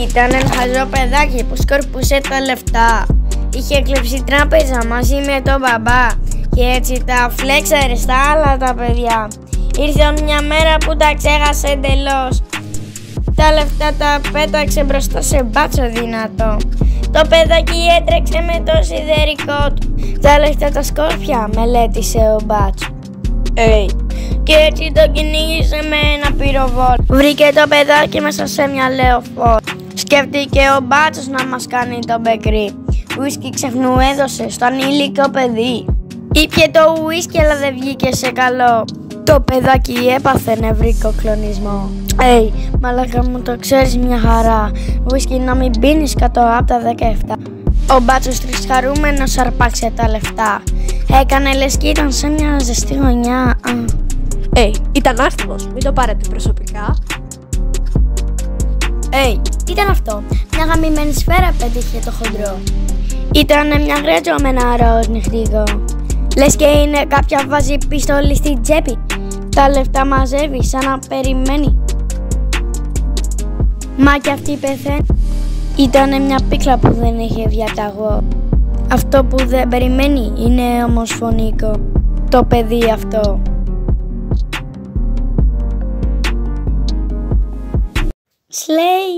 Ήταν ένα χαζό παιδάκι που σκορπούσε τα λεφτά. Είχε κλέψει τράπεζα μαζί με τον μπαμπά και έτσι τα φλέξαρε στα άλλα τα παιδιά. Ήρθε μια μέρα που τα ξέχασε εντελώς. Τα λεφτά τα πέταξε μπροστά σε μπάτσο δυνατό. Το παιδάκι έτρεξε με το σιδερικό του. Τα λεφτά τα σκόρπια, μελέτησε ο μπάτσο. Και έτσι το κυνήγησε με ένα πυροβόλ. Βρήκε το παιδάκι μέσα σε μια λεωφόρο. Σκέφτηκε ο μπάτσος να μας κάνει το μπεκρί. Ουίσκι ξεφνού έδωσε στο ανήλικο παιδί. Ήπιε το ουίσκι αλλά δεν βγήκε σε καλό. Το παιδάκι έπαθε νευρικό κλονισμό. Μαλάκα μου, το ξέρεις μια χαρά. Ουίσκι να μην πίνεις κάτω από τα 17. Ο μπάτσος τρισχαρούμενος αρπάξε τα λεφτά. Έκανε λες κι ήταν σε μια ζεστή γωνιά. Ήταν άστιμος, μην το πάρετε προσωπικά. Τι ήταν αυτό? Μια γαμημένη σφαίρα πέτυχε το χοντρό. Ήτανε μια γρέτζο με ένα ροζ νυχτικό. Λες και είναι κάποια βάζει πιστόλι στην τσέπη. Τα λεφτά μαζεύει σαν να περιμένει. Μα κι αυτή πεθαίνει. Ήτανε μια πίκλα που δεν είχε διαταγό. Αυτό που δεν περιμένει είναι ομοσφωνικό. Το παιδί αυτό. Slay.